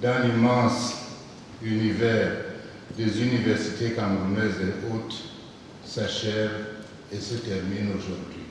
dans l'immense univers des universités camerounaises et autres s'achève et se termine aujourd'hui.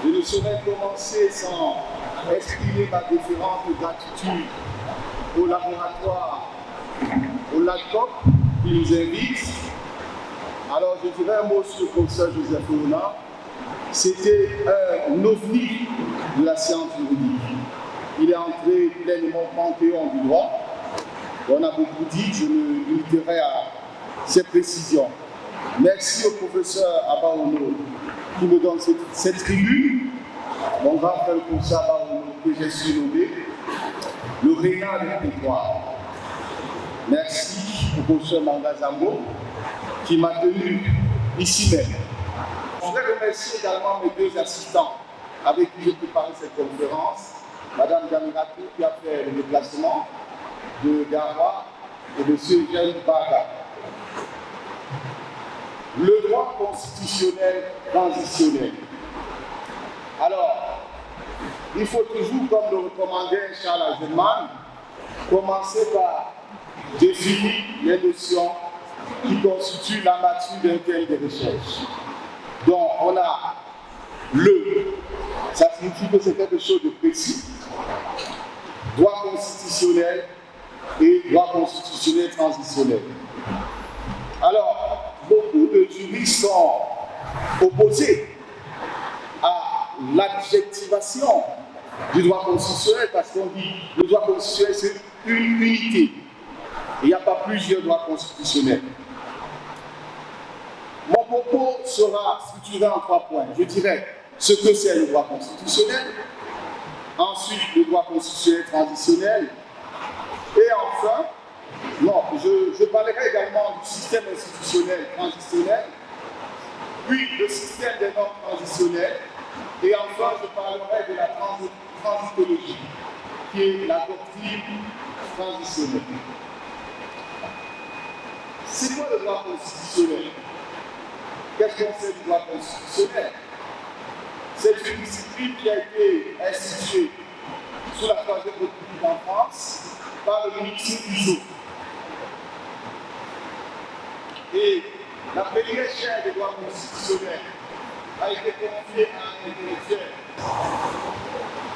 Je ne saurais commencer sans exprimer ma déférente gratitude au laboratoire, au LACOP qui nous invite. Alors je dirais un mot sur le professeur Joseph Ouna. C'était un ovni de la science juridique. Il est entré pleinement au panthéon du droit. On a beaucoup dit, je me limiterai à ces précisions. Merci au professeur Abaono qui me donne cette tribune. Mon grand frère le professeur Abaono que j'ai surnommé le rénal des territoires. Merci au professeur Mangazambo qui m'a tenu ici même. Je voudrais remercier également mes deux assistants avec qui j'ai préparé cette conférence. Madame Gamiratou qui a fait le déplacement de Gawa et de Eugène Baga. Le droit constitutionnel transitionnel. Alors, il faut toujours, comme le recommandait Charles Ageman, commencer par définir les notions qui constituent la matière d'un thème de recherche. Donc, on a le, ça signifie que c'est quelque chose de précis, droit constitutionnel et droit constitutionnel transitionnel. Alors, beaucoup de juristes sont opposés à l'adjectivation du droit constitutionnel parce qu'on dit que le droit constitutionnel c'est une unité. Il n'y a pas plusieurs droits constitutionnels. Mon propos sera structuré en 3 points. Je dirais ce que c'est le droit constitutionnel, ensuite le droit constitutionnel transitionnel, et enfin, je parlerai également du système institutionnel transitionnel, puis le système des normes transitionnelles, et enfin je parlerai de la transitologie, qui est la doctrine transitionnelle. C'est quoi le droit constitutionnel? Qu'est-ce qu'on sait du droit constitutionnel? C'est une discipline qui a été instituée sous la Troisième République en France par le ministre Guizot. Et la première chaire des droits constitutionnels a été confiée à un intellectuel.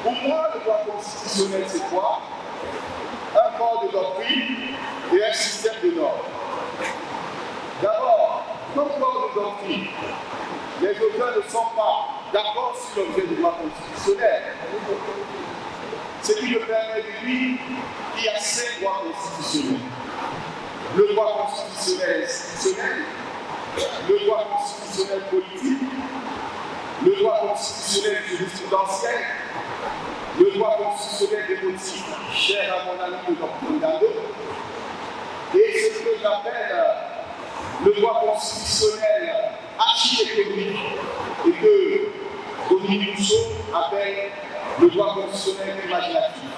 Pour moi, le droit constitutionnel, c'est quoi? Un corps de doctrine et un système de normes. D'abord, comme corps de doctrine, les auteurs ne sont pas d'accord sur l'objet du droit constitutionnel. Ce qui me permet de dire qu'il y a 5 droits constitutionnels. Le droit constitutionnel institutionnel, le droit constitutionnel politique, le droit constitutionnel jurisprudentiel, le droit constitutionnel des motifs, cher à mon ami le docteur Gando, et ce que j'appelle le droit constitutionnel archi-économique et que Dominique Rousseau appelle le droit constitutionnel imaginatif.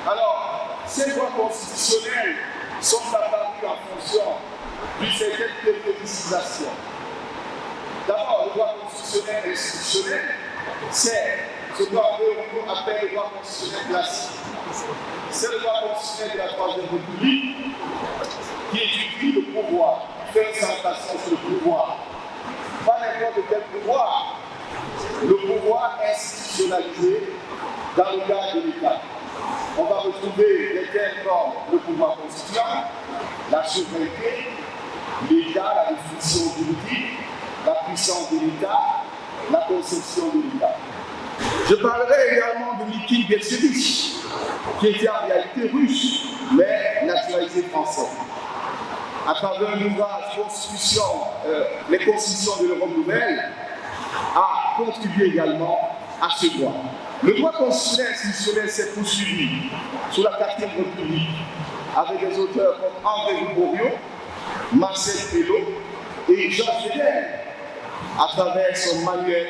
Alors, ces droits constitutionnels sont apparus en fonction d'une certaine périodisation. D'abord, le droit constitutionnel institutionnel, c'est ce qu'on appelle le droit constitutionnel classique. C'est le droit constitutionnel de la Troisième République qui étudie le pouvoir, qui fait une centration sur le pouvoir. Pas n'importe quel pouvoir, le pouvoir institutionnalisé dans le cadre de l'État. On va retrouver des termes comme le pouvoir constituant, la souveraineté, l'État, la définition juridique, la puissance de l'État, la conception de l'État. Je parlerai également de Mikhail Bersevich, qui était en réalité russe, mais naturalisé français. à travers l'ouvrage Constitution, les constitutions de l'Europe nouvelle, a contribué également à ce droit. Le droit constitutionnel institutionnel s'est poursuivi sous la 4e République avec des auteurs comme André Bourriot, Marcel Pelot et Jean Fedel, à travers son manuel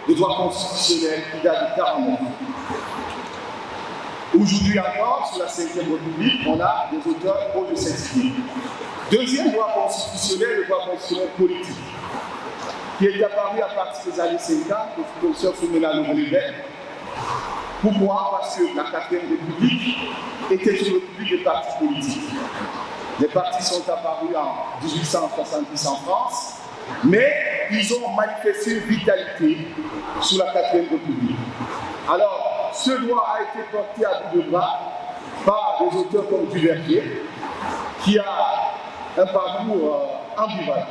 de droit constitutionnel qui date de 1949. Aujourd'hui encore, sous la 5e République, on a des auteurs proches de cette idée. Deuxième droit constitutionnel, le droit constitutionnel politique, qui est apparu à partir des années 50, le professeur Philomena Louvain. Pourquoi? Parce que la 4e République était une république de partis politiques. Les partis sont apparus en 1870 en France, mais ils ont manifesté une vitalité sous la 4e République. Alors, ce droit a été porté à bout de bras par des auteurs comme Duverger, qui a un parcours ambivalent.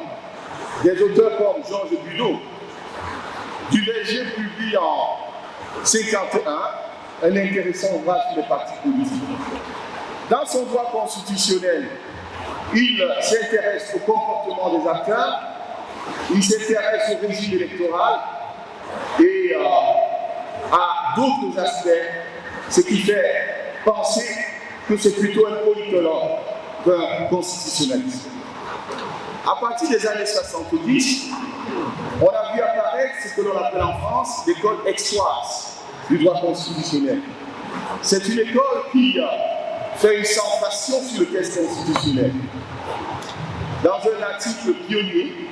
Des auteurs comme Georges Budeau. Duverger publie en 1951 un intéressant ouvrage sur les partis politiques. Dans son droit constitutionnel, il s'intéresse au comportement des acteurs, il s'intéresse au régime électoral et à d'autres aspects, ce qui fait penser que c'est plutôt un politologue qu'un constitutionnaliste. À partir des années 70, on a vu apparaître ce que l'on appelle en France l'école aixoise du droit constitutionnel. C'est une école qui fait une centration sur le texte constitutionnel. Dans un article pionnier,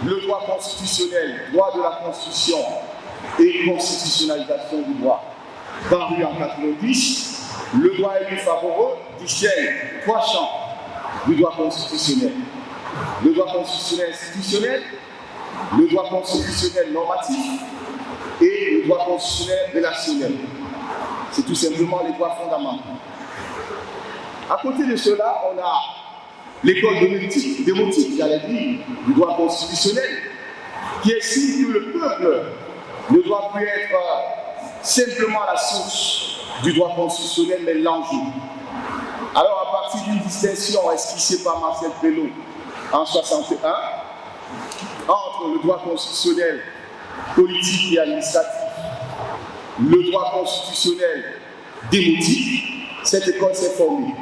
le droit constitutionnel, droit de la Constitution et constitutionnalisation du droit, paru en 1990, le droit élu favoreux distingue 3 champs du droit constitutionnel. Le droit constitutionnel institutionnel, le droit constitutionnel normatif et le droit constitutionnel relationnel. C'est tout simplement les droits fondamentaux. À côté de cela, on a l'école démotique, j'allais dire, du droit constitutionnel, qui estime que le peuple ne doit plus être simplement la source du droit constitutionnel, mais l'enjeu. Alors, à partir d'une distinction esquissée par Marcel Pelot en 1961, entre le droit constitutionnel politique et administratif, le droit constitutionnel démotique, cette école s'est formée.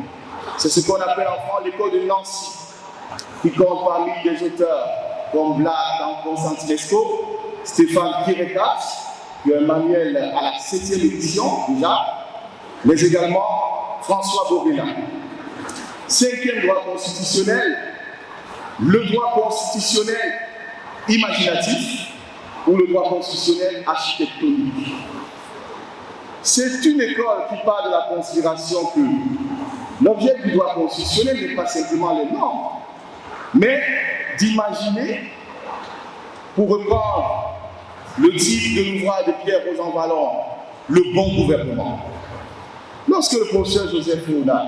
C'est ce qu'on appelle en France l'école de Nancy, qui compte parmi des auteurs comme Vlad Constantinesco, Stéphane Kirekat, qui a un manuel à la 7e édition déjà, mais également François Borella. 5e droit constitutionnel, le droit constitutionnel imaginatif ou le droit constitutionnel architectonique. C'est une école qui part de la considération que l'objet du droit constitutionnel n'est pas simplement les normes, mais d'imaginer, pour reprendre le titre de l'ouvrage de Pierre Rosanvallon, le bon gouvernement. Lorsque le professeur Joseph Léonard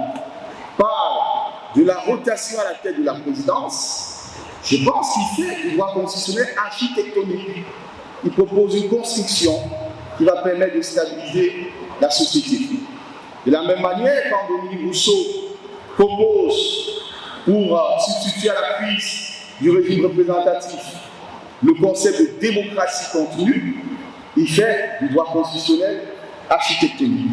parle de la rotation à la tête de la présidence, je pense qu'il fait du droit constitutionnel architectonique. Il propose une construction qui va permettre de stabiliser la société. De la même manière, quand Dominique Rousseau propose, pour substituer à la crise du régime représentatif, le concept de démocratie continue, il fait du droit constitutionnel architectonique.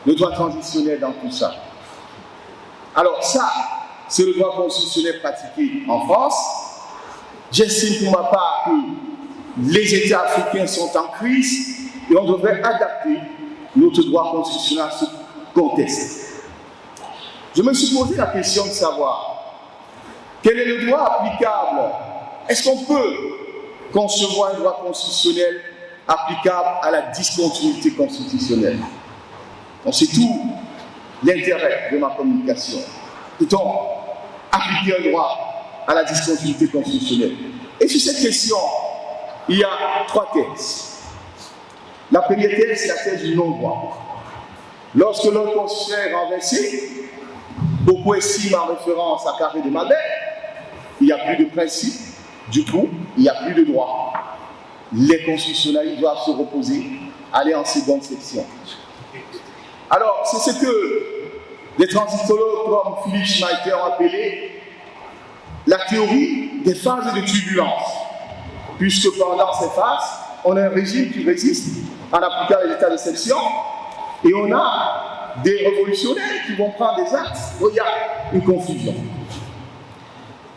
Le droit transitionnel dans tout ça. Alors ça, c'est le droit constitutionnel pratiqué en France. J'estime pour ma part que les États africains sont en crise et on devrait adapter notre droit constitutionnel à ce contexte. Je me suis posé la question de savoir quel est le droit applicable. Est-ce qu'on peut concevoir un droit constitutionnel applicable à la discontinuité constitutionnelle? Donc c'est tout l'intérêt de ma communication. Peut-on appliquer un droit à la discontinuité constitutionnelle? Et sur cette question, il y a 3 thèses. La première thèse, c'est la thèse du non-droit. Lorsque l'ordre constitutionnel est renversé, beaucoup estiment en référence à Carré de Malbert, il n'y a plus de principe, du coup, il n'y a plus de droit. Les constitutionnalistes doivent se reposer, aller en seconde section. Alors, c'est ce que Les transitologues comme Philippe Schmeiter ont appelé la théorie des phases de turbulence, puisque pendant ces phases, on a un régime qui résiste en appliquant les états d'exception, et on a des révolutionnaires qui vont prendre des actes où il y a une confusion.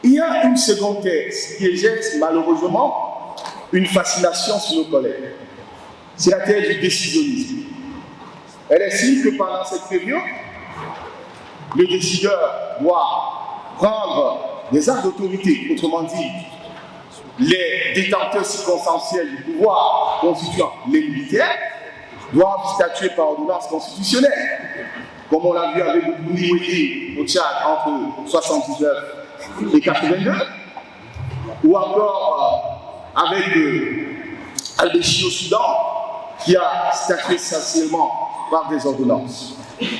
Il y a une seconde thèse qui exerce malheureusement une fascination sur nos collègues. C'est la thèse du décisionnisme. Elle estime que pendant cette période, le décideur doit prendre des actes d'autorité, autrement dit, les détenteurs circonstanciels du pouvoir constituant les militaires doivent statuer par ordonnance constitutionnelle, comme on l'a vu avec Niwedi au Tchad entre 1979 et 1982, ou encore avec Al-Béchi au Soudan, qui a statué essentiellement par des ordonnances.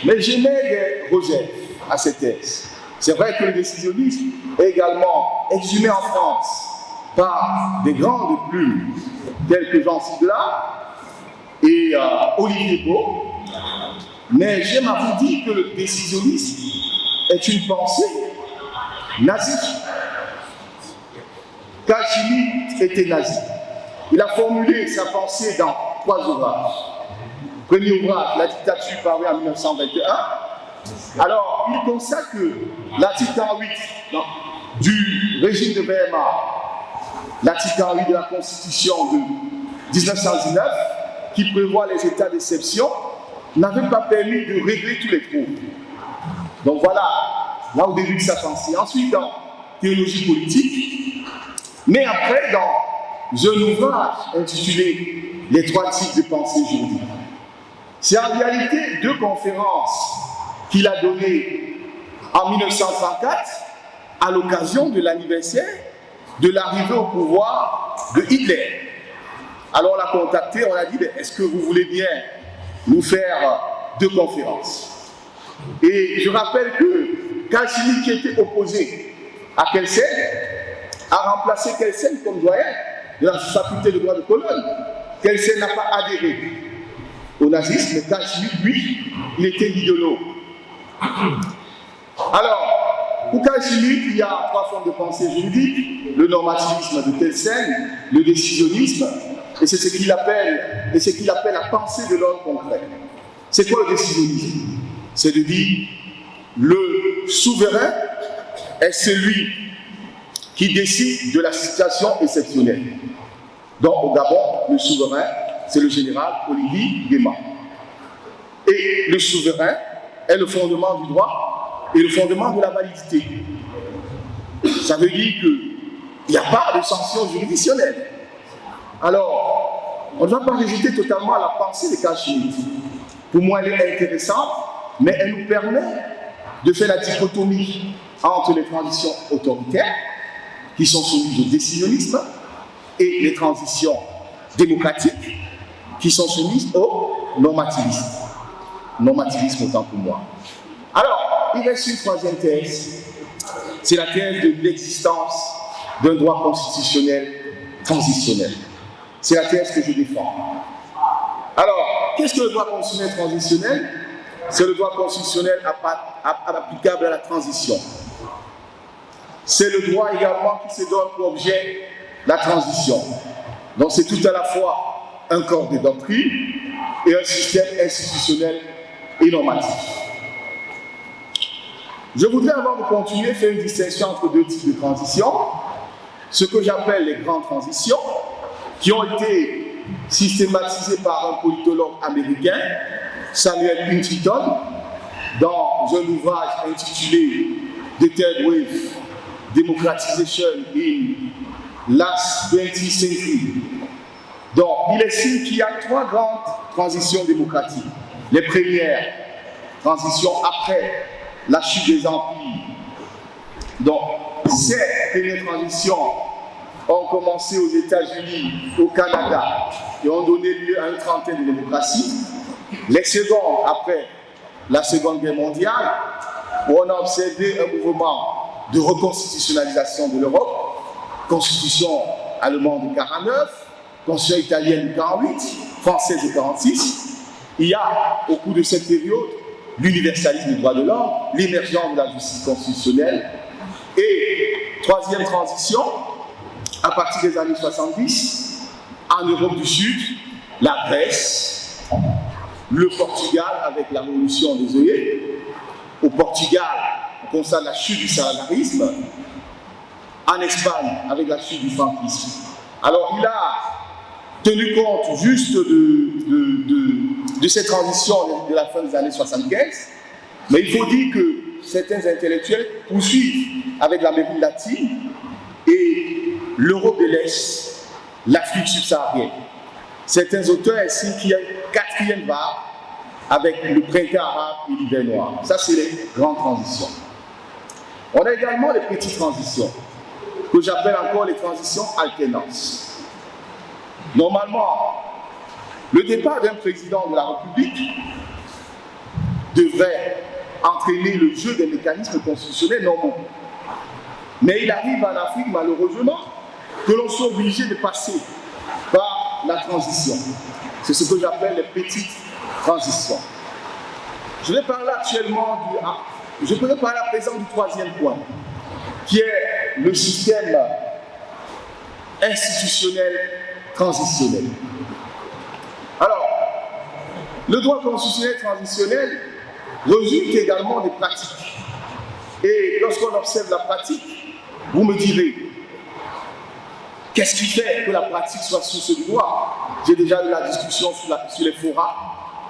Mais j'émets des rejets à cette thèse. C'est vrai que le décisionnisme est également exhumé en France par des grandes plumes telles que Jean Sigla et Olivier Beau, mais j'aime à vous dire que le décisionnisme est une pensée nazie. Carl Schmitt était nazi. Il a formulé sa pensée dans 3 ouvrages. Premier ouvrage, La dictature, paru en 1921. Alors, il constate que l'article 48 du régime de Weimar, l'article 48 de la Constitution de 1919, qui prévoit les états d'exception, n'avait pas permis de régler tous les troubles. Donc voilà, là au début de sa pensée. Ensuite, dans théologie politique, mais après, dans un ouvrage intitulé Les 3 types de pensée juridique. C'est en réalité 2 conférences qu'il a données en 1934 à l'occasion de l'anniversaire de l'arrivée au pouvoir de Hitler. Alors on l'a contacté, on a dit, est-ce que vous voulez bien nous faire 2 conférences? Et je rappelle que Carl Schmitt, qui était opposé à Kelsen, a remplacé Kelsen comme doyen de la faculté de droit de Cologne. Kelsen n'a pas adhéré au nazisme, mais Carl Schmitt, lui, il était l'idéologue. Alors, pour Carl Schmitt, il y a 3 formes de pensée juridique: le normativisme de Kelsen, le décisionnisme, et c'est ce qu'il appelle la pensée de l'ordre concret. C'est quoi le décisionnisme? C'est de dire le souverain est celui qui décide de la situation exceptionnelle. Donc au Gabon, le souverain, c'est le général Oligui Nguema. Et le souverain est le fondement du droit et le fondement de la validité. Ça veut dire qu'il n'y a pas de sanction juridictionnelle. Alors, on ne va pas rejeter totalement la pensée de Carl Schmitt. Pour moi, elle est intéressante, mais elle nous permet de faire la dichotomie entre les transitions autoritaires, qui sont soumises au décisionnisme, et les transitions démocratiques, qui sont soumises au normativisme. Normativisme autant pour moi. Alors, il reste une 3e thèse. C'est la thèse de l'existence d'un droit constitutionnel transitionnel. C'est la thèse que je défends. Alors, qu'est-ce que le droit constitutionnel transitionnel? C'est le droit constitutionnel applicable à la transition. C'est le droit également qui se donne pour objet la transition. Donc c'est tout à la fois un corps de doctrine et un système institutionnel et normatif. Je voudrais, avant de continuer, faire une distinction entre 2 types de transitions. Ce que j'appelle les grandes transitions, qui ont été systématisées par un politologue américain, Samuel Huntington, dans un ouvrage intitulé The Third Wave, Democratization in Last 20th Century. Donc, il estime qu'il y a 3 grandes transitions démocratiques. Les premières transitions après la chute des empires. Donc, ces premières transitions ont commencé aux États-Unis, au Canada, et ont donné lieu à une trentaine de démocraties. Les secondes, après la Seconde Guerre mondiale, où on a observé un mouvement de reconstitutionnalisation de l'Europe, constitution allemande de 49, constitution italienne de 48, française de 46. Il y a, au cours de cette période, l'universalisme des droits de l'homme, l'émergence de la justice constitutionnelle. Et troisième transition, à partir des années 70, en Europe du Sud, la Grèce, le Portugal avec la révolution des œillets. Au Portugal, on constate la chute du salagarisme. En Espagne, avec la chute du franquisme. Alors, il a tenu compte juste de cette transition de la fin des années 75, mais il faut dire que certains intellectuels poursuivent avec l'Amérique latine et l'Europe de l'Est, l'Afrique subsaharienne. Certains auteurs estiment qu'il y a une quatrième vague avec le printemps arabe et l'hiver noir. Ça, c'est les grandes transitions. On a également les petites transitions, que j'appelle encore les transitions alternances. Normalement, le départ d'un président de la République devrait entraîner le jeu des mécanismes constitutionnels normaux. Mais il arrive en Afrique, malheureusement, que l'on soit obligé de passer par la transition. C'est ce que j'appelle les petites transitions. Je vais parler actuellement je pourrais parler à présent du troisième point, qui est le système institutionnel transitionnel. Alors, le droit constitutionnel transitionnel résulte également des pratiques. Et lorsqu'on observe la pratique, vous me direz, qu'est-ce qui fait que la pratique soit source du droit? J'ai déjà eu la discussion sur les forats.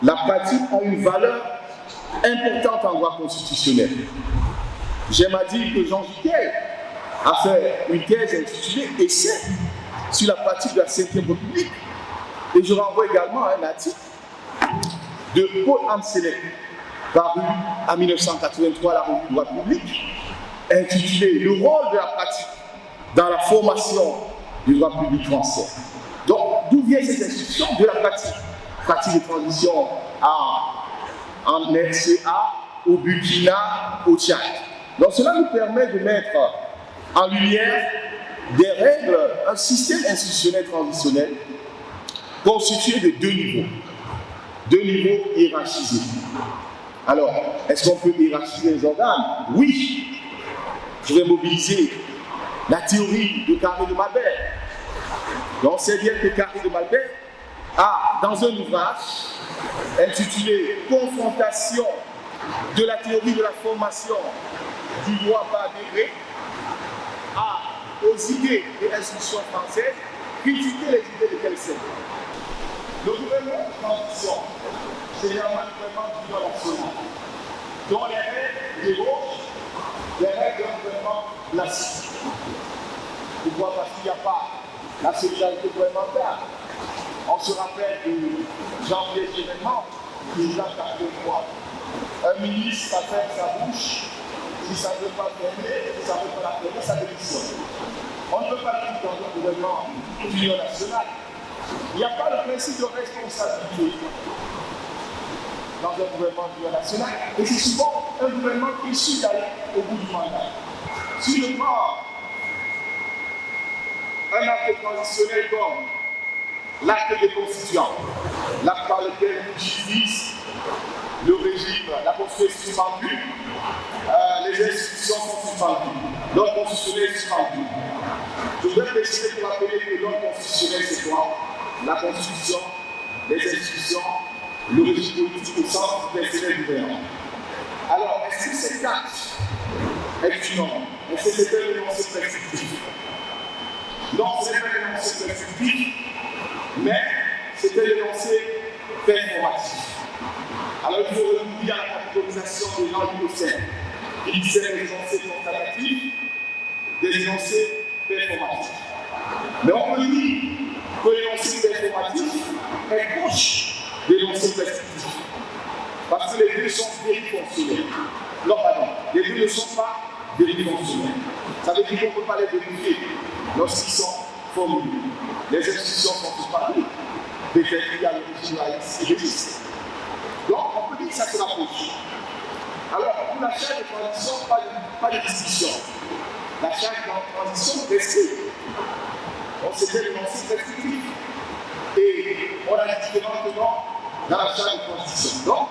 La pratique a une valeur importante en droit constitutionnel. J'aime à dire que Jean Gicquel a fait une thèse intitulée « Essai sur la pratique de la Ve République ». Et je renvoie également à un article de Paul Amselec, paru en 1983 à la revue du droit public, intitulé « Le rôle de la pratique dans la formation du droit public français ». Donc, d'où vient cette institution? De la pratique. Pratique de transition en RCA, au Burkina, au Tchad. Donc cela nous permet de mettre en lumière des règles, un système institutionnel transitionnel constitué de deux niveaux hiérarchisés. Alors, est-ce qu'on peut hiérarchiser les organes? Oui. Je vais mobiliser la théorie de Carré de Malbert. Donc, on sait bien que Carré de Malbert a, dans un ouvrage intitulé « Confrontation de la théorie de la formation du droit par degré aux idées et institutions françaises, critiquer les idées de Kelsen. » Le gouvernement de transition, c'est généralement le gouvernement du droit national, dont les règles débauchent les règles d'un gouvernement classique. Pourquoi? Parce qu'il n'y a pas la solidarité gouvernementale. On se rappelle de Jean-Pierre Chevènement, président 83. Un ministre, ça ferme sa bouche. Si ça ne veut pas fermer, si ça ne veut pas la fermer, ça démissionne. On ne peut pas le dire dans un gouvernement d'union nationale. Il n'y a pas le principe de responsabilité dans un gouvernement d'union nationale. Et c'est souvent un gouvernement issu d'aller au bout du mandat. Si je prends un acte transitionnel comme l'acte des constituants, l'acte par lequel justice, le régime, la Constitution est suspendue, les institutions sont suspendues, l'ordre constitutionnel est suspendu. Je voudrais préciser pour rappeler que l'ordre constitutionnel, c'est quoi? La Constitution, les institutions, le régime politique au sens personnel du gouvernement. Alors, est-ce que cet acte est une norme? Est-ce que c'est un énoncé prescriptif? Non, ce n'est pas un énoncé prescriptif, mais c'est un énoncé performatif. Alors, il faut revenir à la catégorisation des gens du docteur. Il disait des énoncés constatatifs, des énoncés performatifs. Mais on peut dire que l'énoncé performatif est proche de l'énoncé prescriptif. Parce que les deux sont vérifonctionnels. Non, pardon, les deux ne sont pas vérifonctionnels. Ça veut dire qu'on ne peut pas les vérifier lorsqu'ils sont formulés. Les institutions sont séparées. Peut-être qu'il y a le régime laïque qui existe. Donc, on peut dire que ça se rapproche. Alors, pour la chaîne de transition, pas de discussion. La chaîne de transition prescrit. On s'était l'énoncé prescriptif. Et on a dit différemment dans la chaîne de transition. Donc,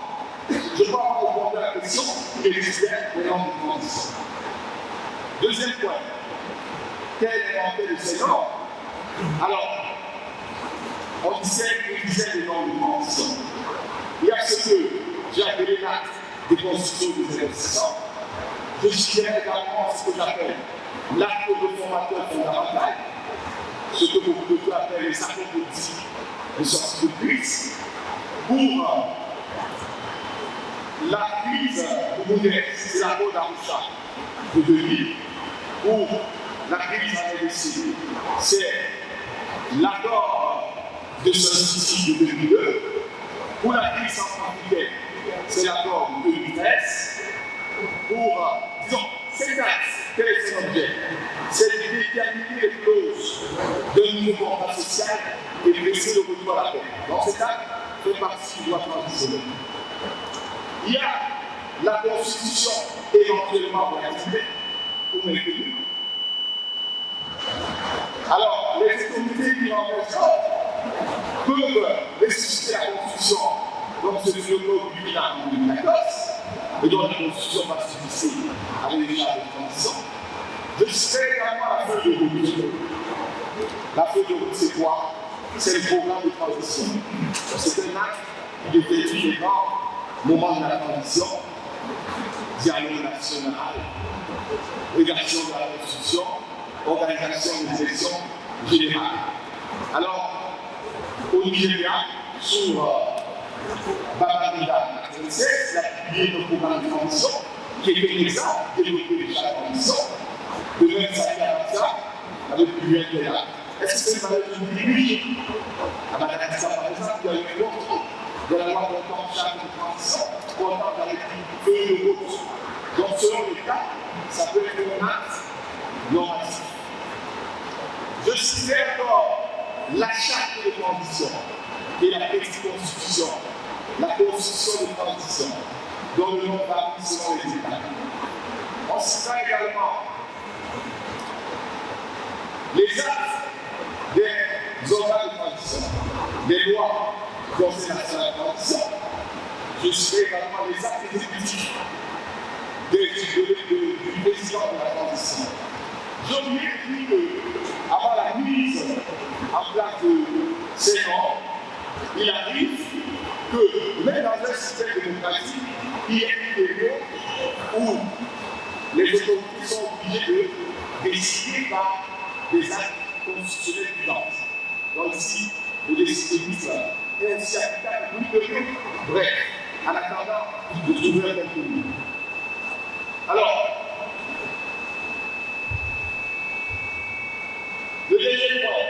je crois qu'on existe des normes de transition. Deuxième point, quel est l'intérêt de ces normes? Alors, on disait des normes de transition. Il y a ce que j'ai appelé l'acte de construction des investisseurs. Je dirais également ce que j'appelle l'acte de formateur fondamental, ce que beaucoup de gens appellent les accords politiques de sortie de crise. Pour la crise burundaise, c'est l'accord d'Arusha de 2000. Pour la crise en RDC, c'est l'accord de Solstice de 2002. Pour la crise centrafricaine, c'est l'accord de 2013. Pour, disons, cet acte, quel est son objet? C'est de déterminer les clauses d'un nouveau contrat social et de laisser le retour à la paix. Donc cet acte fait partie du droit traditionnel. Il y a la Constitution éventuellement réactivée ou maintenue. Alors, les autorités qui renversent peuvent ressusciter la Constitution, donc ce fut le code du bilan en 2014, et donc la Constitution va se fixer avec les charges de transition. Je citerai également la feuille de route. La feuille de route, c'est quoi? C'est le programme de transition. C'est un acte qui détermine les normes, moment de la transition, dialogue national, rédaction de la Constitution, organisation des élections générales. Alors, au Nigeria, sur Babangida 1996, il a publié le programme de transition, qui était un exemple développé déjà la transition, de même ça fait ça, avec publié un là. Est-ce que c'est une valeur de oui? À Madagascar, par exemple, il y a eu un autre de la loi portant charge de transition, portant avec une feuille de route. Donc, selon les cas, ça peut être un acte normatif. Je citerai encore la charte de transition et la petite constitution, la constitution de transition, dont le nom varie selon les États. On citera également les actes des organes de transition, les lois concernant la transition. Je citerai également les actes exécutifs du président de la transition. Je voulais dire qu'avant la mise en place de ces normes, il arrive que, même dans un système démocratique, il y ait une période où les autorités sont obligées de décider par des actes constitutionnels prudents. Donc ici, vous décidez vite et ainsi applicable à une période. Bref, en attendant de trouver un compromis. Alors, le deuxième point.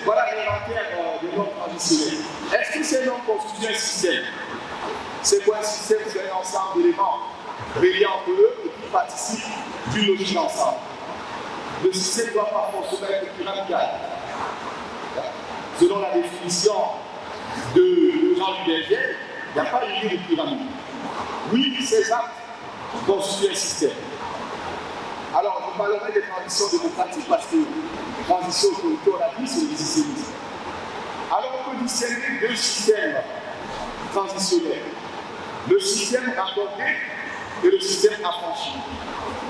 Voilà l'inventaire des normes traditionnelles. Est-ce que ces normes constituent un système? C'est quoi un système? C'est un ensemble d'éléments reliés entre eux et qui participent d'une logique d'ensemble. Le système ne doit pas forcément être pyramidal. Selon la définition de Jean-Luc Berger, il n'y a pas l'idée de pyramide. Oui, ces actes constituent un système. Alors, je parlerai des transitions démocratiques parce que transition autoritaire, on a dit, c'est le disséminisme. Alors, on peut discerner deux systèmes transitionnels. Le système accordé et le système affranchi.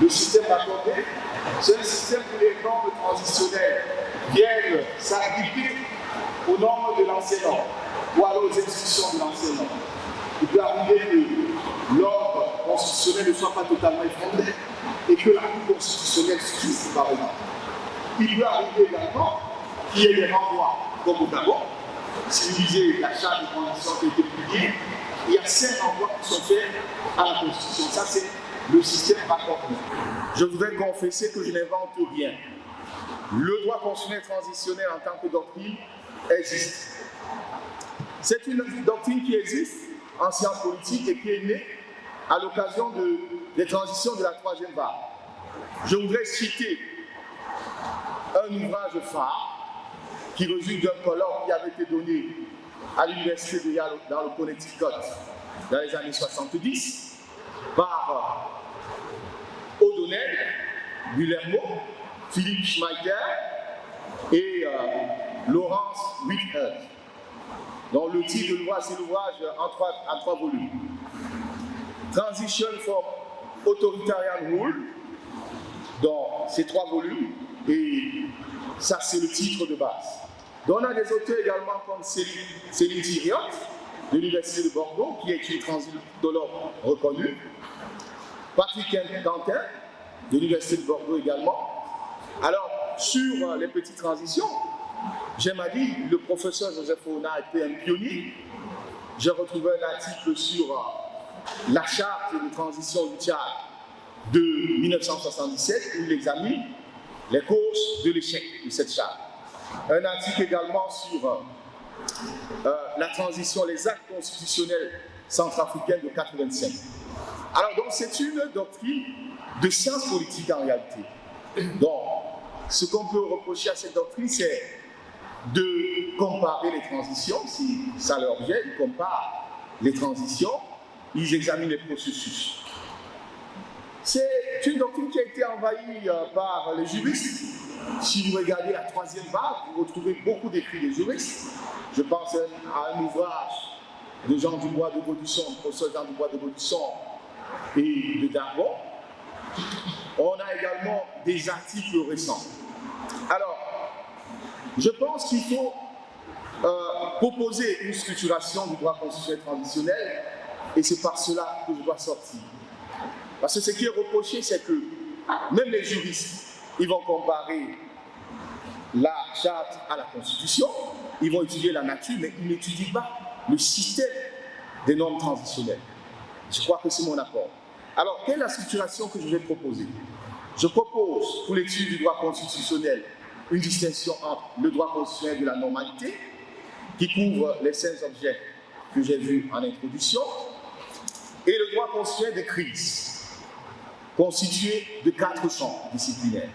Le système accordé, c'est un système où les normes transitionnelles viennent s'appliquer aux normes de l'enseignant ou alors aux institutions de l'enseignant. Il peut arriver que l'ordre constitutionnel ne soit pas totalement effondré et que la Cour constitutionnelle suffise, par exemple. Il peut arriver également qu'il y ait des renvois, comme au Gabon. Si vous lisez la charte de transition qui a été publiée, il y a 5 renvois qui sont faits à la Constitution. Ça, c'est le système raccordé. Je voudrais confesser que je n'invente rien. Le droit constitutionnel transitionnel en tant que doctrine existe. C'est une doctrine qui existe en sciences politiques et qui est née à l'occasion des transitions de la troisième vague. Je voudrais citer un ouvrage phare qui résulte d'un colloque qui avait été donné à l'université de Yale dans le Connecticut dans les années 70 par O'Donnell, Guillermo, Philippe Schmeiter et Laurence 8.1. Donc le titre de l'ouvrage, c'est l'ouvrage en trois volumes. Transition from Authoritarian Rule, dans ces 3 volumes, et ça c'est le titre de base. Donc on a des auteurs également comme Céline Thiriot, de l'Université de Bordeaux, qui est une transitologue reconnue, Patrick Quentin, de l'Université de Bordeaux également. Alors, sur les petites transitions, j'aime à dire, le professeur Joseph Ouna a été un pionnier. J'ai retrouvé un article sur la charte de transition du Tchad de 1977, où il examine les causes de l'échec de cette charte. Un article également sur la transition, les actes constitutionnels centrafricains de 85. Alors, donc, c'est une doctrine de sciences politiques en réalité. Donc, ce qu'on peut reprocher à cette doctrine, c'est de comparer les transitions, si ça leur vient, ils comparent les transitions, ils examinent les processus. C'est une doctrine qui a été envahie par les juristes. Si vous regardez la 3e vague, vous retrouvez beaucoup d'écrits des juristes. Je pense à un ouvrage de Jean Dubois de Gaudusson, du professeur Jean Dubois de Gaudusson et de Darbon. On a également des articles récents. Alors, je pense qu'il faut proposer une structuration du droit constitutionnel transitionnel, et c'est par cela que je dois sortir. Parce que ce qui est reproché, c'est que même les juristes, ils vont comparer la charte à la Constitution, ils vont étudier la nature, mais ils n'étudient pas le système des normes transitionnelles. Je crois que c'est mon apport. Alors, quelle est la structuration que je vais proposer? Je propose, pour l'étude du droit constitutionnel, une distinction entre le droit constitutionnel de la normalité, qui couvre les 5 objets que j'ai vus en introduction, et le droit constitutionnel des crises, constitué de 4 champs disciplinaires.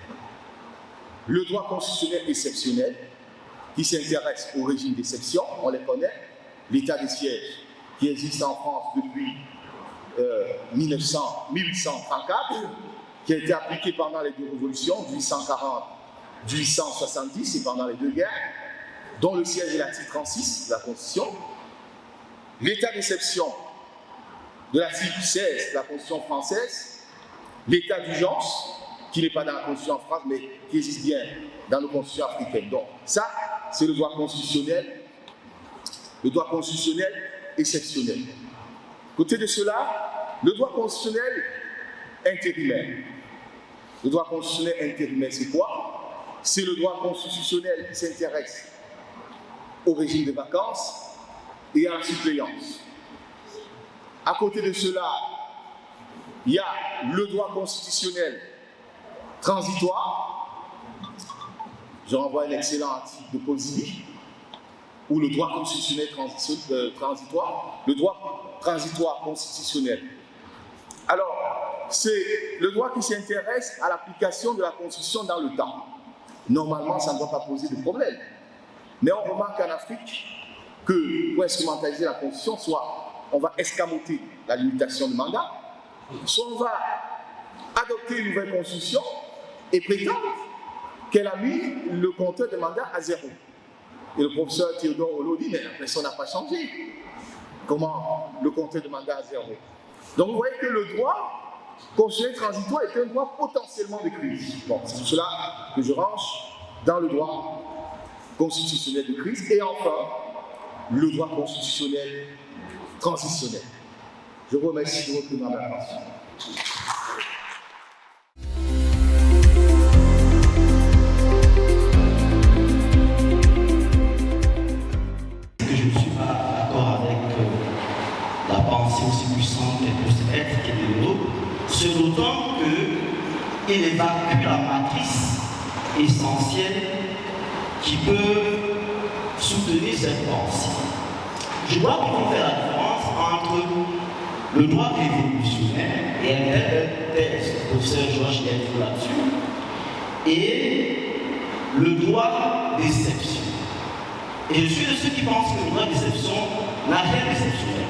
Le droit constitutionnel exceptionnel, qui s'intéresse au régime d'exception, on les connaît, l'état des sièges qui existe en France depuis 1834, qui a été appliqué pendant les 2 révolutions, 1840, 1870 et pendant les 2 guerres, dont le siège est l'article 36 de la Constitution. L'état d'exception de l'article 16 de la Constitution française, l'état d'urgence, qui n'est pas dans la Constitution en France, mais qui existe bien dans nos constitutions africaines. Donc, ça, c'est le droit constitutionnel exceptionnel. Côté de cela, le droit constitutionnel intérimaire. Le droit constitutionnel intérimaire, c'est quoi? C'est le droit constitutionnel qui s'intéresse au régime de vacances et à la suppléance. À côté de cela, il y a le droit constitutionnel transitoire. Je renvoie un excellent article de Paul-Zini, ou le droit constitutionnel transitoire, le droit transitoire constitutionnel. Alors, c'est le droit qui s'intéresse à l'application de la Constitution dans le temps. Normalement, ça ne doit pas poser de problème. Mais on remarque en Afrique que pour instrumentaliser la Constitution, soit on va escamoter la limitation de mandat, soit on va adopter une nouvelle Constitution et prétendre qu'elle a mis le compteur de mandat à 0. Et le professeur Théodore Olo dit, mais la personne n'a pas changé. Comment le compteur de mandat à 0? Donc vous voyez que le droit constitutionnel transitoire est un droit potentiellement de crise. Bon, c'est pour cela que je range dans le droit constitutionnel de crise. Et enfin, le droit constitutionnel transitionnel. Je vous remercie de votre attention. Aussi puissante et plus éthique et de l'autre, ce d'autant qu'il évacue la matrice essentielle qui peut soutenir cette pensée. Je crois qu'il faut faire la différence entre le droit révolutionnaire, et elle est thèse du professeur Georges Delvaux là-dessus, et le droit d'exception. Et je suis de ceux qui pensent que le droit d'exception n'a rien d'exceptionnel,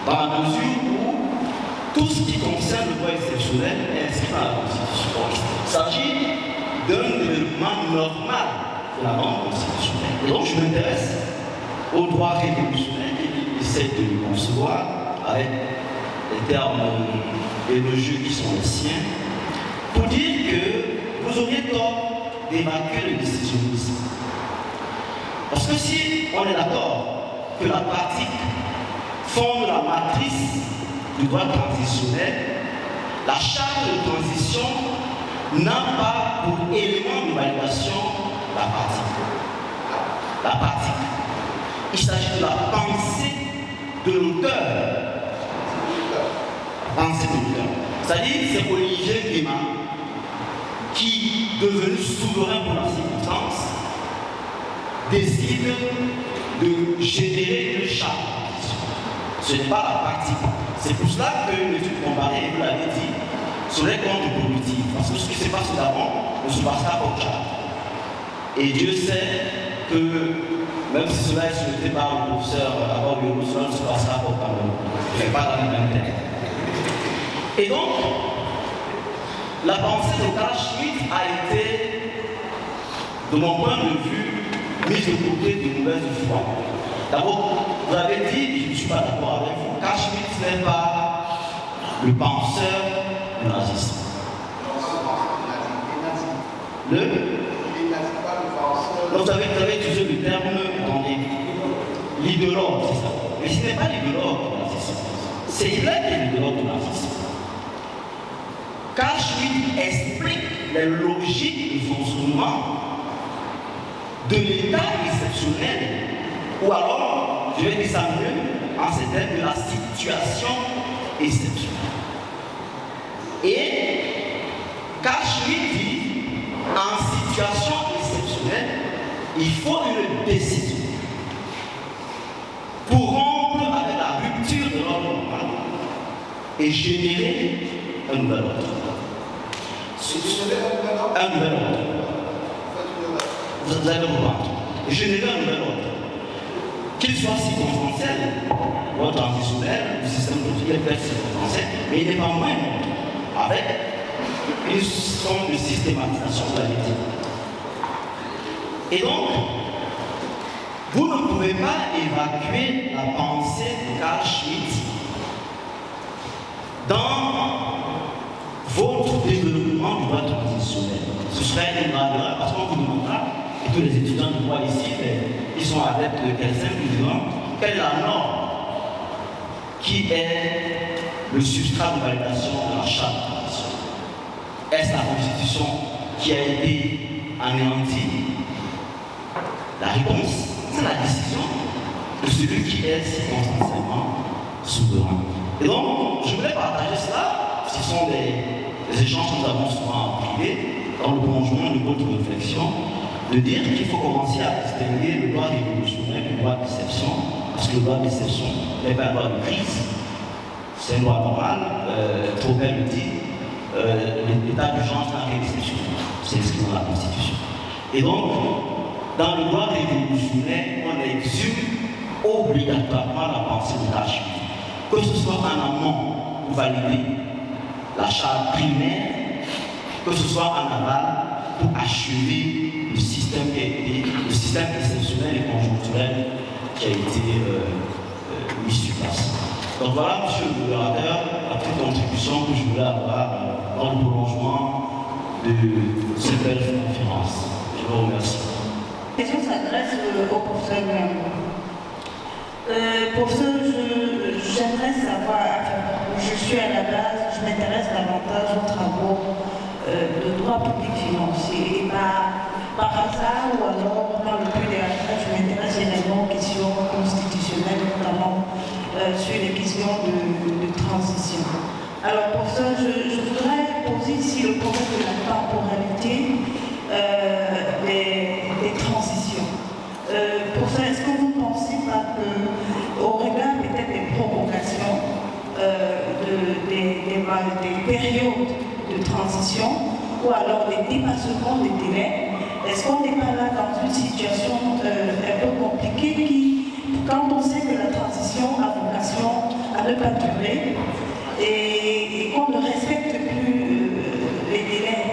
dans la mesure où tout ce qui concerne le droit exceptionnel est inscrit dans la Constitution. Il s'agit d'un développement normal de la norme constitutionnelle. Et donc je m'intéresse au droit révolutionnaire qu'il essaie de concevoir avec les termes élogieux qui sont les siens, pour dire que vous auriez tort d'évacuer le décisionnisme. Parce que si on est d'accord que la pratique fonde la matrice du droit transitionnel, la charte de transition n'a pas pour élément de validation la pratique. La pratique. Il s'agit de la pensée de l'auteur. La pensée de l'auteur. C'est-à-dire, c'est Olivier Guéman qui, devenu souverain pour la circonstance, décide de générer une charte. Ce n'est pas la pratique. C'est pour cela que l'étude comparée, vous l'avez dit, serait contre-productive. Parce que ce qui se passe d'avant ne se passera pas au Tchad. Et Dieu sait que, même si cela est souhaité par le professeur Abou, cela ne se passera pas au Cameroun. Je ne vais pas dans les mêmes termes. Et donc, la pensée de Carl Schmitt a été, de mon point de vue, mise de côté de mauvaise foi. D'abord, vous avez dit, je ne suis pas d'accord avec vous, Carl Schmitt n'est pas le penseur du nazisme. Donc vous avez utilisé le terme, l'idéologue, c'est ça. Mais ce n'est pas l'idéologue du nazisme. C'est Hitler qui est l'idéologue du nazisme. Carl Schmitt explique les logiques de fonctionnement de l'état exceptionnel, ou alors, je vais dire ça mieux, en ces termes, de la situation exceptionnelle. Et Carl Schmitt dit, en situation exceptionnelle, il faut une décision pour rompre avec la rupture de l'ordre normal et générer un nouvel ordre. Un nouvel ordre. Vous allez comprendre. Générer un nouvel ordre. Qu'il soit circonstanciel ou transitionnel, le système politique peut être circonstanciel, mais il n'est pas moins avec une sorte de systématisation de la vie. Et donc, vous ne pouvez pas évacuer la pensée de Carl Schmitt dans votre développement du droit transitionnel. Ce serait une grande erreur parce qu'on vous demandera, et tous les étudiants de droit ici, ils sont adeptes de quel simple disant, quelle est la norme qui est le substrat de validation de la charte de transition? Est-ce la Constitution qui a été anéantie? La réponse, c'est la décision de celui qui est circonstanciellement souverain. Et donc, je voulais partager cela, ce sont des échanges que nous avons souvent en privé, dans le prolongement de votre réflexion, de dire qu'il faut commencer à distinguer le droit révolutionnaire du droit d'exception, parce que le droit d'exception n'est pas un droit de crise, c'est un droit normal, Tropel le dit, l'état d'urgence n'a rien d'exceptionnel, c'est inscrit dans la Constitution. Et donc, dans le droit révolutionnaire, on exhume obligatoirement la pensée de Carl Schmitt, que ce soit en amont pour valider la charte primaire, que ce soit en aval pour achever le système exceptionnel et conjoncturel qui a été mis sur place. Donc voilà, monsieur le modérateur, la petite contribution que je voulais avoir dans le prolongement de cette belle conférence. Je vous remercie. La question s'adresse au professeur Guéman. Professeur, j'aimerais savoir, je suis à la base, je m'intéresse davantage aux travaux de droit public financier. Et par hasard ou alors dans le but des recherches, je m'intéresse également aux questions constitutionnelles, notamment sur les questions de transition. Alors, professeur, je voudrais poser ici le problème de la temporalité des transitions. Professeur, est-ce que vous ne pensez pas qu'au regard peut-être des provocations des périodes de transition ou alors des dépassements des délais, est-ce qu'on n'est pas là dans une situation un peu compliquée qui, quand on sait que la transition a vocation à ne pas durer et qu'on ne respecte plus les délais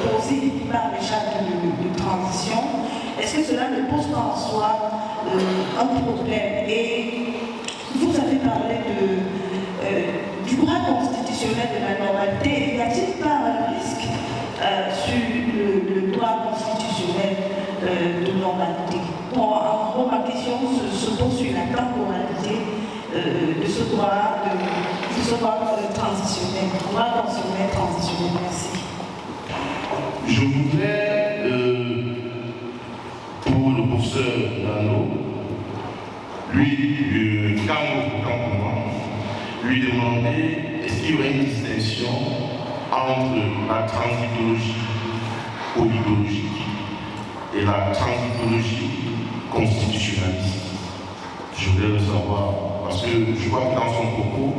posés par les chartes de transition, est-ce cela ne pose pas en soi un problème. Et vous avez parlé du droit constitutionnel de la normalité. Y a-t-il pas un risque sur le droit constitutionnel de normalité? Bon, en gros, ma question se pose sur la temporalité de ce droit transitionnel, droit constitutionnel transitionnel. Merci. Je voudrais, pour le professeur Dano, lui demander est-ce qu'il y aurait une distinction entre la transitologie polydologique et la transitologie constitutionnaliste. Je voudrais le savoir, parce que je crois que dans son propos,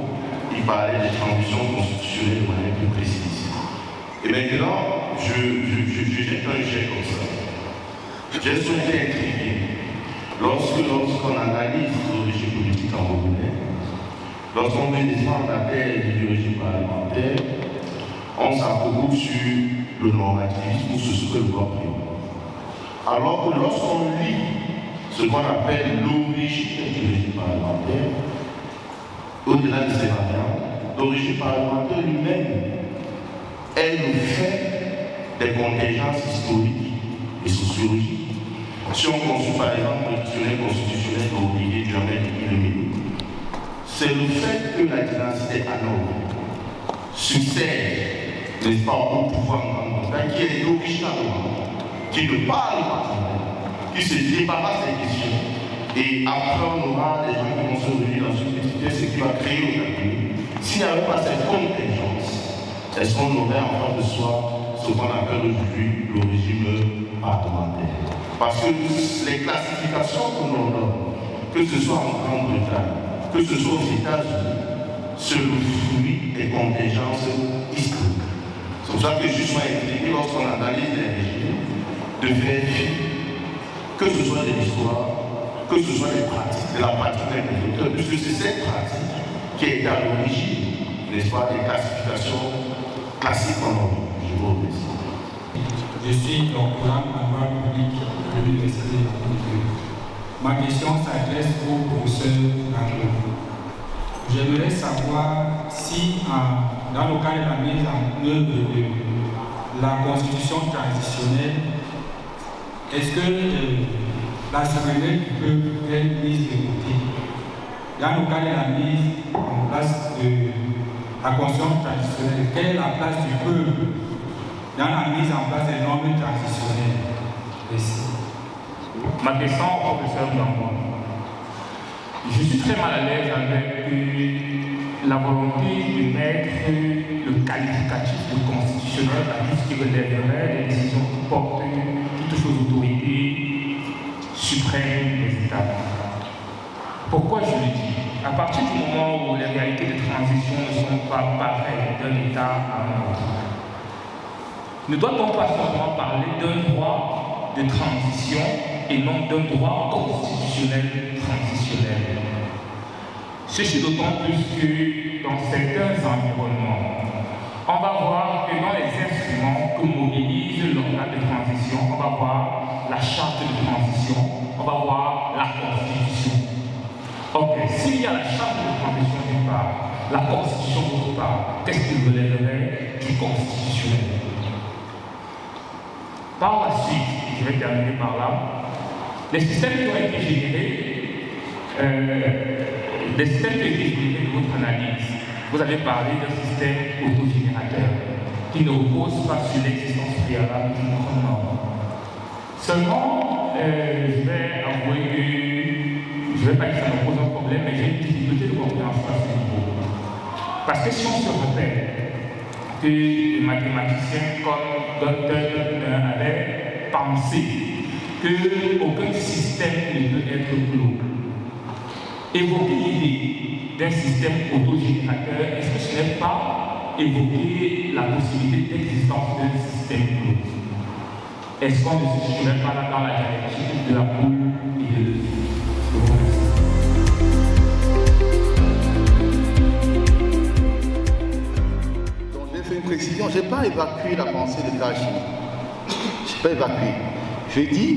il parlait des transitions constitutionnelles de manière plus précise. Et maintenant, je jette un jet comme ça. J'ai souvent été intrigué. Lorsqu'on analyse l'origine politique en Gabonais, lorsqu'on veut défendre la thèse d'idéologie parlementaire, on s'approprie sur le normativisme ou sur ce que le droit prévoit. Alors que lorsqu'on lit ce qu'on appelle l'origine de l'idéologie parlementaire, au-delà de ces variantes, l'origine parlementaire lui-même est le fait des contingences historiques et sociologiques. Si on consulte par exemple le dictionnaire constitutionnel d'Obliger du Jamel c'est le fait que la dynastie Hanovre succède, n'est-ce pas, au pouvoir en Grande-Bretagne, qui est originalement, qui ne parle pas, qui se débarrasse des questions. Et après, on aura des gens qui vont se réunir dans une petite pièce et qui va créer au Cameroun. S'il n'y avait pas cette contingence, est-ce qu'on aurait en face de soi ce qu'on appelle aujourd'hui le régime parlementaire? Parce que les classifications que l'on donne, que ce soit en Grande-Bretagne, que ce soit aux États-Unis, c'est le fruit des contingences historiques. C'est pour ça que je suis intrigué lorsqu'on analyse les régimes, de vérifier que ce soit de l'histoire, que ce soit des pratiques, de la pratique des agriculteurs, puisque c'est cette pratique qui est à l'origine, n'est-ce pas, des classifications classiques en Europe. Je vous remercie. Je suis doctorant en droit public de l'Université de Paris. Ma question s'adresse au professeur Dano. J'aimerais savoir si, dans le cas de la mise en œuvre de la constitution transitionnelle, est-ce que l'Assemblée peut être mise de côté? Dans le cas de la mise en place de la constitution transitionnelle, quelle est la place du peuple dans la mise en place des normes transitionnelles? Merci. Ma question au professeur Gambo. Je suis très mal à l'aise avec la volonté de mettre le qualificatif de constitutionnel à tout ce qui relèverait des décisions qui portent toutes choses autorités suprêmes des États. Pourquoi je le dis? À partir du moment où les réalités de transition ne sont pas pareilles d'un État à un autre, ne doit-on pas seulement parler d'un droit de transition et non d'un droit constitutionnel transitionnel? Ceci d'autant plus que dans certains environnements, on va voir que dans les instruments que mobilise l'organe de transition, on va voir la charte de transition, on va voir la constitution. Ok, s'il y a la charte de transition d'une part, la constitution d'autre part, qu'est-ce qui relèverait du constitutionnel? Par la suite, je vais terminer par là, les systèmes qui ont été générés, de votre analyse, vous avez parlé d'un système autogénérateur qui ne repose pas sur l'existence préalable d'une grande norme. Seulement, je vais avouer que, je ne vais pas dire que ça me pose un problème, mais j'ai une difficulté de compréhension à ce niveau. Parce que si on se rappelle que les mathématiciens comme Dr. avaient pensé qu'aucun système ne peut être clos, évoquer l'idée d'un système autogénérateur, est-ce que ce n'est pas évoquer la possibilité d'existence d'un système clos? Est-ce qu'on ne se situerait pas là dans la dialectique de la poule et de l'œuf? Donc je vais faire une précision, je n'ai pas évacué la pensée de Kachi. Je n'ai pas évacué. Je dis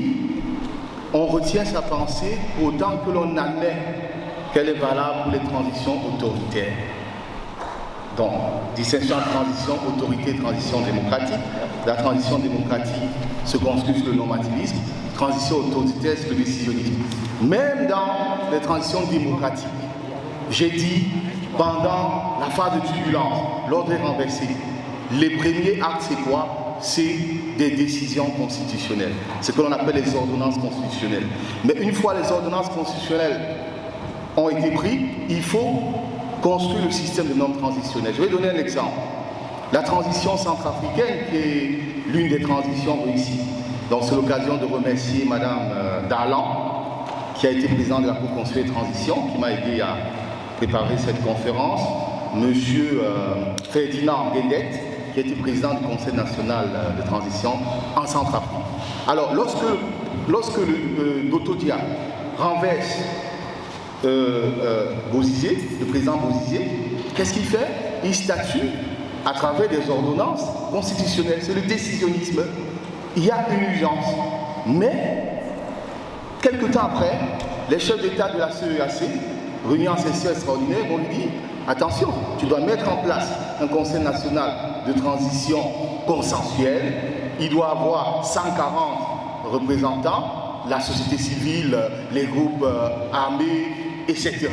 on retient sa pensée autant que l'on admet qu'elle est valable pour les transitions autoritaires. Donc, distinction entre transition autorité et transition démocratique. La transition démocratique se construit sur le normativisme, transition autoritaire sur le décisionnisme. Même dans les transitions démocratiques, j'ai dit, pendant la phase de turbulence, l'ordre est renversé. Les premiers actes, c'est quoi? C'est des décisions constitutionnelles. C'est ce que l'on appelle les ordonnances constitutionnelles. Mais une fois les ordonnances constitutionnelles ont été prises, il faut construire le système de normes transitionnelles. Je vais donner un exemple. La transition centrafricaine, qui est l'une des transitions réussies. Donc c'est l'occasion de remercier Madame Darlan, qui a été présidente de la Cour constitutionnelle de transition, qui m'a aidé à préparer cette conférence. Monsieur Ferdinand Guédet, qui a été président du Conseil national de transition en Centrafrique. Alors lorsque le Dr Dia renverse Bozizé, le président Bozizé, qu'est-ce qu'il fait? Il statue à travers des ordonnances constitutionnelles. C'est le décisionnisme. Il y a une urgence. Mais, quelque temps après, les chefs d'État de la CEAC, réunis en session extraordinaire, vont lui dire attention, tu dois mettre en place un Conseil national de transition consensuel. Il doit avoir 140 représentants, la société civile, les groupes armés, etc.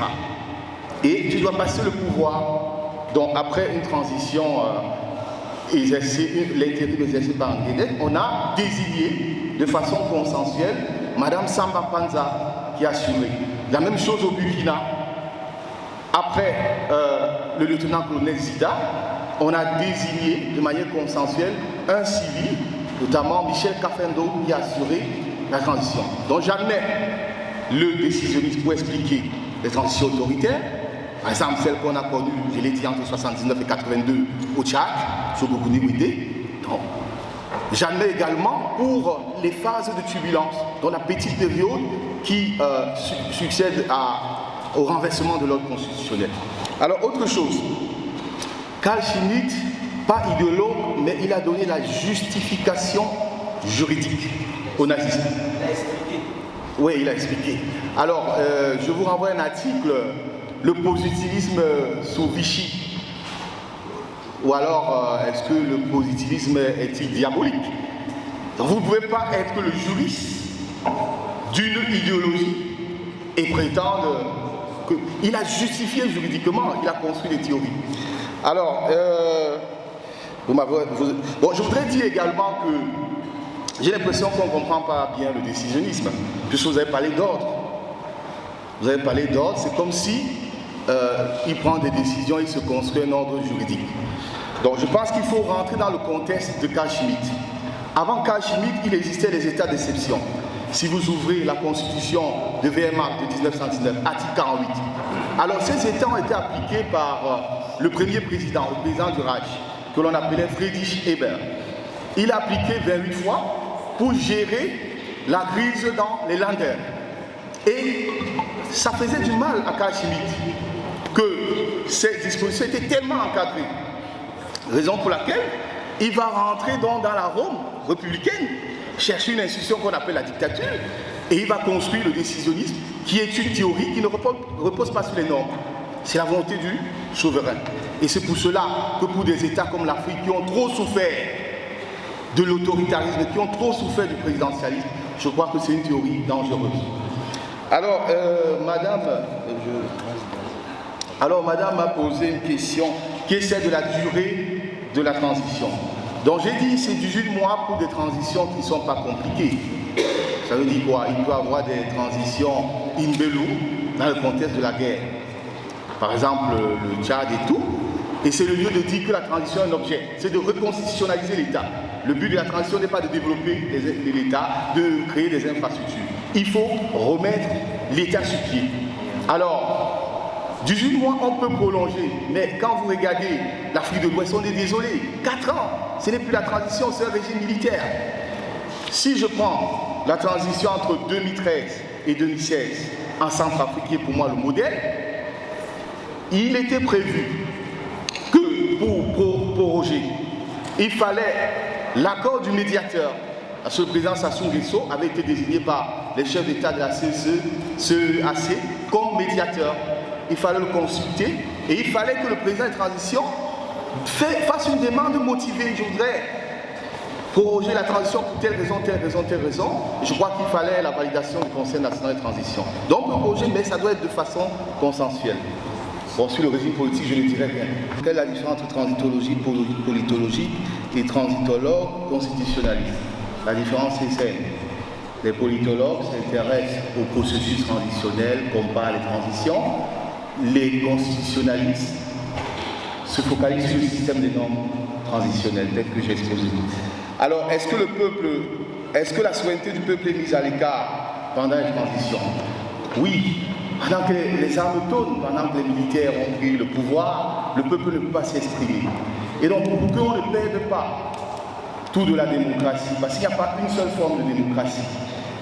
Et tu dois passer le pouvoir. Donc après une transition l'intérim exercé par Nguédet, on a désigné de façon consensuelle Madame Samba Panza qui a assuré. La même chose au Burkina. Après le lieutenant-colonel Zida, on a désigné de manière consensuelle un civil, notamment Michel Kafendo, qui a assuré la transition. Donc j'admets le décisionnisme pour expliquer les transitions autoritaires. Par exemple, celle qu'on a connue, je l'ai dit, entre 1979 et 82 au Tchad, sur Bougouni Ouidé. J'admets également pour les phases de turbulence, dans la petite période qui succède au renversement de l'ordre constitutionnel. Alors, autre chose, Carl Schmitt, pas idéologue, mais il a donné la justification juridique au nazisme. Il a expliqué. Oui, il a expliqué. Alors, je vous renvoie un article, le positivisme sous Vichy. Ou alors, est-ce que le positivisme est-il diabolique? Donc, vous ne pouvez pas être le juriste d'une idéologie et prétendre qu'il a justifié juridiquement, il a construit des théories. Alors, je voudrais dire également que j'ai l'impression qu'on ne comprend pas bien le décisionnisme, puisque vous avez parlé d'ordre. Vous avez parlé d'ordre, c'est comme si il prend des décisions, il se construit un ordre juridique. Donc je pense qu'il faut rentrer dans le contexte de Carl Schmitt. Avant Carl Schmitt, il existait les états d'exception. Si vous ouvrez la constitution de Wehrmacht de 1919, article 48, alors ces états ont été appliqués par le premier président, le président du Reich, que l'on appelait Friedrich Ebert. Il a appliqué 28 fois pour gérer la crise dans les Länder. Et ça faisait du mal à Carl Schmitt que ces dispositions étaient tellement encadrées. Raison pour laquelle il va rentrer dans la Rome républicaine, chercher une institution qu'on appelle la dictature, et il va construire le décisionnisme, qui est une théorie qui ne repose pas sur les normes. C'est la volonté du souverain. Et c'est pour cela que pour des États comme l'Afrique qui ont trop souffert de l'autoritarisme, qui ont trop souffert du présidentialisme, je crois que c'est une théorie dangereuse. Alors, Madame m'a posé une question qui est celle de la durée de la transition. Donc j'ai dit c'est 18 mois pour des transitions qui ne sont pas compliquées. Ça veut dire quoi? Il peut y avoir des transitions in bello dans le contexte de la guerre. Par exemple, le Tchad et tout. Et c'est le lieu de dire que la transition est un objet. C'est de reconstitutionnaliser l'État. Le but de la transition n'est pas de développer l'État, de créer des infrastructures. Il faut remettre l'État sur pied. Alors, 18 mois, on peut prolonger, mais quand vous regardez l'Afrique de l'Ouest, on est désolé. 4 ans, ce n'est plus la transition, c'est un régime militaire. Si je prends la transition entre 2013 et 2016 en Centrafrique, qui est pour moi le modèle, il était prévu que pour proroger, il fallait l'accord du médiateur. Le président Sassou Nguesso avait été désigné par les chefs d'État de la CEAC comme médiateur. Il fallait le consulter et il fallait que le président de transition fasse une demande motivée. Je voudrais proroger la transition pour telle raison, telle raison, telle raison. Je crois qu'il fallait la validation du Conseil national de transition. Donc le projet, mais ça doit être de façon consensuelle. Bon, sur le régime politique, je ne dirais rien. Quelle est la différence entre transitologie, politologie et transitologue constitutionnaliste? La différence est celle. Les politologues s'intéressent au processus transitionnel, comparent les transitions. Les constitutionnalistes se focalisent sur le système des normes transitionnelles, tel que j'ai exposé. Alors, est-ce que la souveraineté du peuple est mise à l'écart pendant les transitions? Oui. Pendant que les armes tournent, pendant que les militaires ont pris le pouvoir, le peuple ne peut pas s'exprimer. Et donc, pour qu'on ne perde pas tout de la démocratie, parce qu'il n'y a pas une seule forme de démocratie,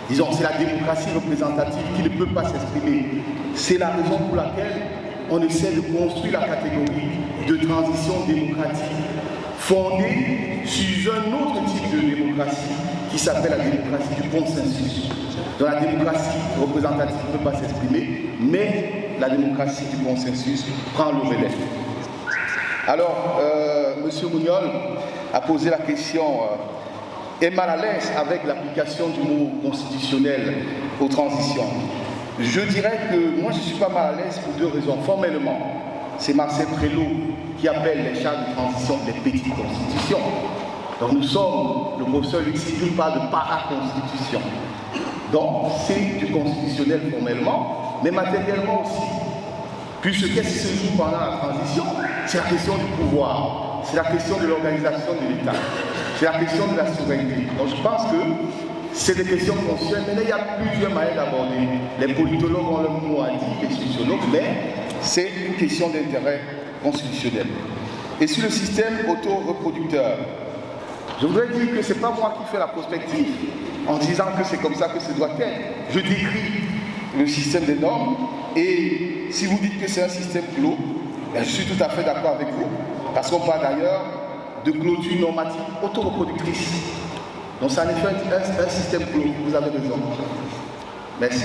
disons, c'est la démocratie représentative qui ne peut pas s'exprimer. C'est la raison pour laquelle on essaie de construire la catégorie de transition démocratique fondée sur un autre type de démocratie qui s'appelle la démocratie du consensus. Dans la démocratie représentative ne peut pas s'exprimer, mais la démocratie du consensus prend le relais. Alors, M. Mouniol a posé la question, est mal à l'aise avec l'application du mot constitutionnel aux transitions. Je dirais que moi je ne suis pas mal à l'aise pour deux raisons. Formellement, c'est Marcel Prélot qui appelle les chartes de transition des petites constitutions. Donc nous sommes, le professeur Luxi nous parle de paraconstitution. Donc c'est du constitutionnel formellement, mais matériellement aussi. Puisque qu'est-ce qui se joue pendant la transition? C'est la question du pouvoir, c'est la question de l'organisation de l'État, c'est la question de la souveraineté. Donc je pense que c'est des questions constitutionnelles, mais là, il y a plusieurs manières d'aborder. Les politologues ont le mot à dire, les sociologues, mais c'est une question d'intérêt constitutionnel. Et sur le système auto-reproducteur, je voudrais dire que ce n'est pas moi qui fais la prospective en disant que c'est comme ça que ça doit être. Je décris le système des normes et si vous dites que c'est un système clos, ben, je suis tout à fait d'accord avec vous, parce qu'on parle d'ailleurs de clôture normative auto-reproductrice. Donc ça en effet un système clos, vous avez raison. Merci.